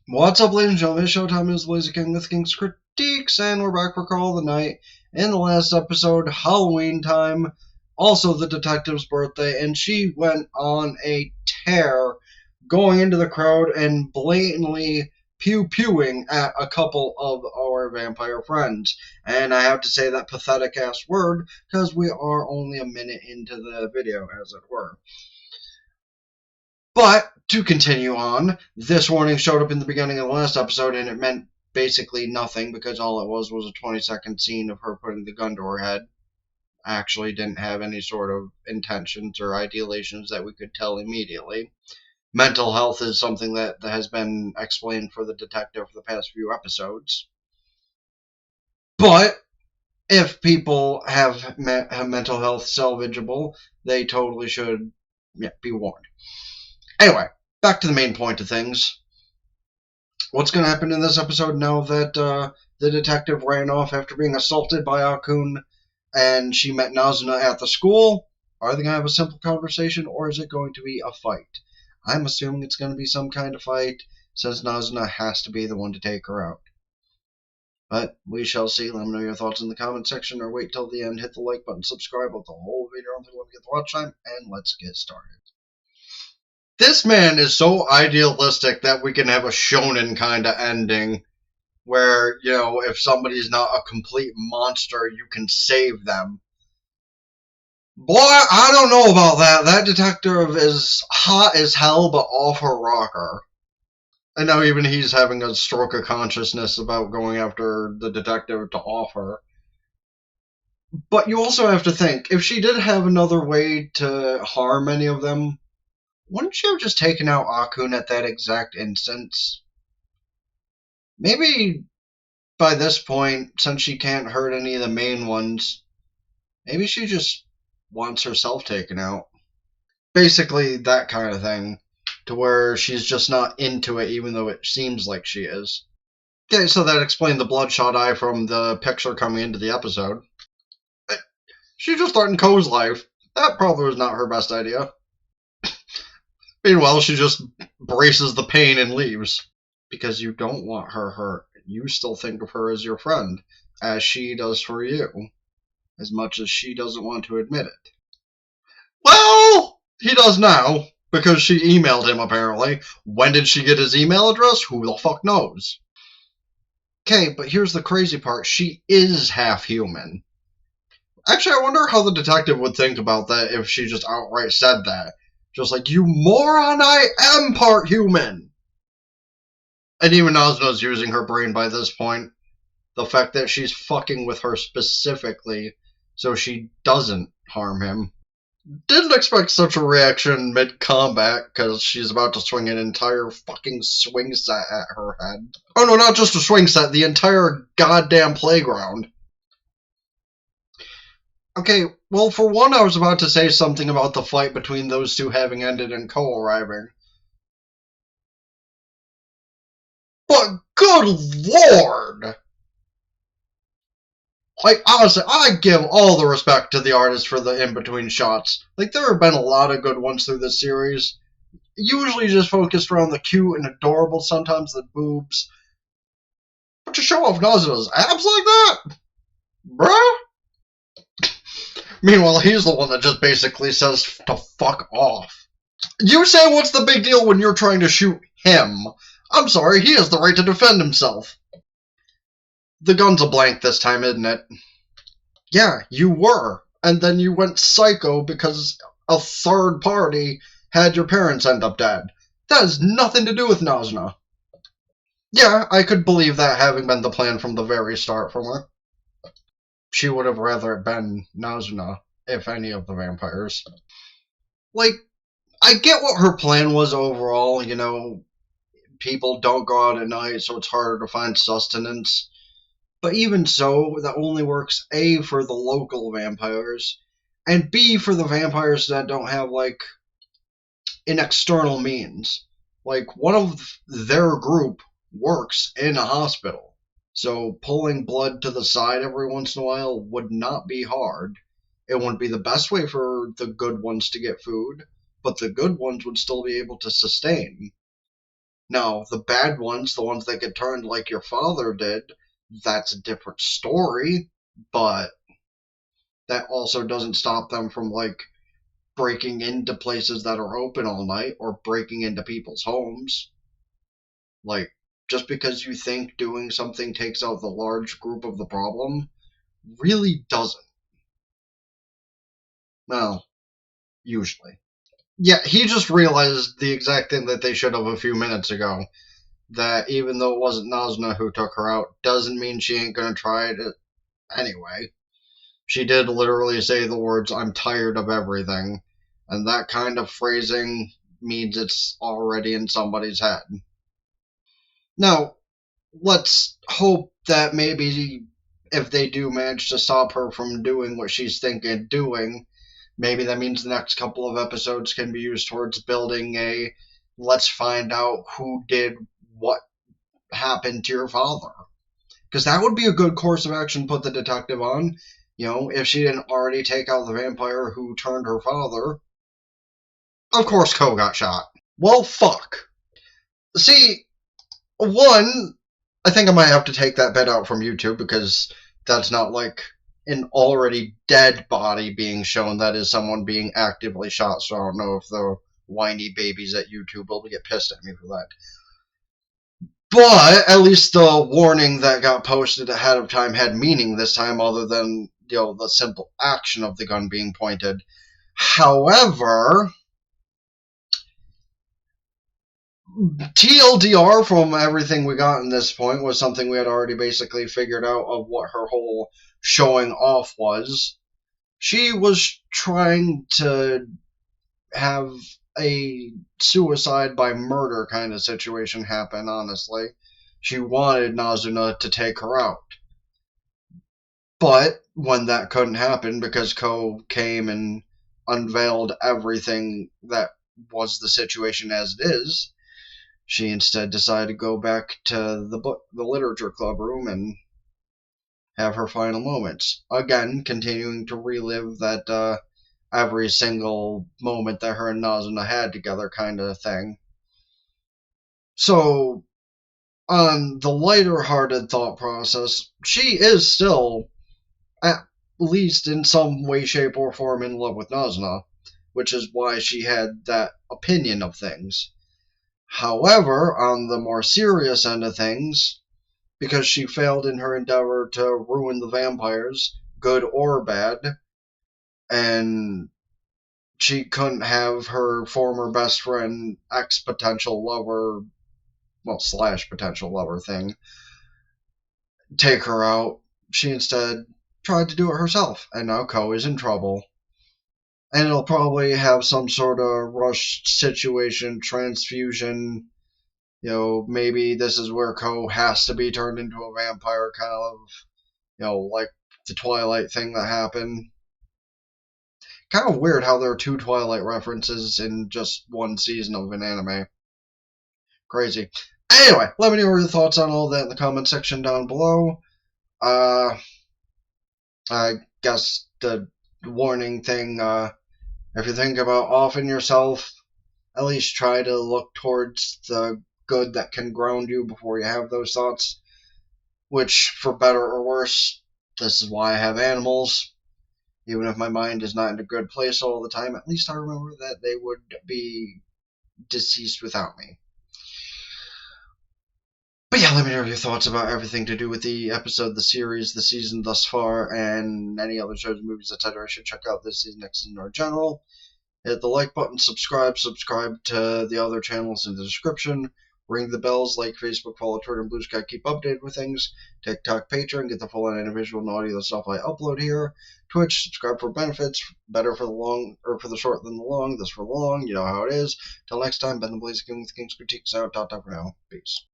What's up, ladies and gentlemen? Showtime is Lazy King with King's Critiques, and we're back for Call of the Night. In the last episode, Halloween time, also the detective's birthday, and she went on a tear, going into the crowd and blatantly pew-pewing at a couple of our vampire friends. And I have to say that pathetic-ass word, because we are only a minute into the video, as it were. But, to continue on, this warning showed up in the beginning of the last episode, and it meant basically nothing, because all it was a 20-second scene of her putting the gun to her head. Actually didn't have any sort of intentions or ideations that we could tell immediately. Mental health is something that has been explained for the detective for the past few episodes. But, if people have mental health salvageable, they totally should be warned. Anyway, back to the main point of things. What's going to happen in this episode now that the detective ran off after being assaulted by Akun and she met Nazuna at the school? Are they going to have a simple conversation, or is it going to be a fight? I'm assuming it's going to be some kind of fight, since Nazuna has to be the one to take her out. But we shall see. Let me know your thoughts in the comment section, or wait till the end. Hit the like button, subscribe with the whole video until you get the watch time, and let's get started. This man is so idealistic that we can have a shonen kind of ending where, you know, if somebody's not a complete monster, you can save them. Boy, I don't know about that. That detective is hot as hell, but off her rocker. And now even he's having a stroke of consciousness about going after the detective to off her. But you also have to think, if she did have another way to harm any of them, wouldn't she have just taken out Akun at that exact instance? Maybe by this point, since she can't hurt any of the main ones, maybe she just wants herself taken out. Basically that kind of thing, to where she's just not into it even though it seems like she is. Okay, so that explained the bloodshot eye from the picture coming into the episode. She just threatened Ko's life. That probably was not her best idea. Meanwhile, she just braces the pain and leaves. Because you don't want her hurt. You still think of her as your friend, as she does for you, as much as she doesn't want to admit it. Well, he does now, because she emailed him apparently. When did she get his email address? Who the fuck knows? Okay, but here's the crazy part. She is half human. Actually, I wonder how the detective would think about that if she just outright said that. Just like, you moron, I am part human! And even Nazuna's using her brain by this point. The fact that she's fucking with her specifically so she doesn't harm him. Didn't expect such a reaction mid-combat, because she's about to swing an entire fucking swing set at her head. Oh no, not just a swing set, the entire goddamn playground. Okay, well, for one, I was about to say something about the fight between those two having ended and Ko arriving. But good lord! Like, honestly, I give all the respect to the artist for the in-between shots. Like, there have been a lot of good ones through this series. Usually just focused around the cute and adorable, sometimes the boobs. But to show off Nazuna's abs like that? Bruh? Meanwhile, he's the one that just basically says to fuck off. You say what's the big deal when you're trying to shoot him? I'm sorry, he has the right to defend himself. The gun's a blank this time, isn't it? Yeah, you were. And then you went psycho because a third party had your parents end up dead. That has nothing to do with Nazuna. Yeah, I could believe that having been the plan from the very start from her. She would have rather it been Nazuna, if any of the vampires. Like, I get what her plan was overall, you know, people don't go out at night, so it's harder to find sustenance. But even so, that only works A, for the local vampires, and B, for the vampires that don't have, like, an external means. Like, one of their group works in a hospital, so pulling blood to the side every once in a while would not be hard. It wouldn't be the best way for the good ones to get food, but the good ones would still be able to sustain. Now, the bad ones, the ones that get turned like your father did, that's a different story, but that also doesn't stop them from, like, breaking into places that are open all night or breaking into people's homes. Like, just because you think doing something takes out the large group of the problem, really doesn't. Well, usually. Yeah, he just realized the exact thing that they should have a few minutes ago. That even though it wasn't Nazuna who took her out, doesn't mean she ain't gonna try it anyway. She did literally say the words, "I'm tired of everything." And that kind of phrasing means it's already in somebody's head. Now, let's hope that maybe if they do manage to stop her from doing what she's thinking of doing, maybe that means the next couple of episodes can be used towards building a let's find out who did what happened to your father. Because that would be a good course of action to put the detective on. If she didn't already take out the vampire who turned her father. Of course, Ko got shot. Well, fuck. See, one, I think I might have to take that bit out from YouTube because that's not like an already dead body being shown. That is someone being actively shot. So I don't know if the whiny babies at YouTube will get pissed at me for that. But at least the warning that got posted ahead of time had meaning this time, other than the simple action of the gun being pointed. However, TLDR from everything we got in this point was something we had already basically figured out of what her whole showing off was. She was trying to have a suicide by murder kind of situation happen, honestly. She wanted Nazuna to take her out. But when that couldn't happen because Ko came and unveiled everything that was the situation as it is, she instead decided to go back to the literature club room and have her final moments. Again, continuing to relive that every single moment that her and Nazuna had together kind of thing. So, on the lighter-hearted thought process, she is still, at least in some way, shape, or form, in love with Nazuna, which is why she had that opinion of things. However, on the more serious end of things, because she failed in her endeavor to ruin the vampires, good or bad, and she couldn't have her former best friend, ex-potential lover, well, slash potential lover thing, take her out. She instead tried to do it herself, and now Ko is in trouble. And it'll probably have some sort of rushed situation, transfusion. Maybe this is where Ko has to be turned into a vampire, kind of, like the Twilight thing that happened. Kind of weird how there are two Twilight references in just one season of an anime. Crazy. Anyway, let me know your thoughts on all that in the comment section down below. I guess the warning thing, if you think about offing yourself, at least try to look towards the good that can ground you before you have those thoughts. Which, for better or worse, this is why I have animals. Even if my mind is not in a good place all the time, at least I remember that they would be deceased without me. But yeah, let me know your thoughts about everything to do with the episode, the series, the season thus far, and any other shows, movies, etc. I should check out this season, next season, or general. Hit the like button, subscribe to the other channels in the description. Ring the bells, like Facebook, follow Twitter, and Blue Sky, keep updated with things. TikTok, Patreon, get the full and visual and audio stuff I upload here. Twitch, subscribe for benefits. Better for the long, or for the short than the long. This for the long, you know how it is. Till next time, Ben the Blaze King with King's Critiques out. For now. Peace.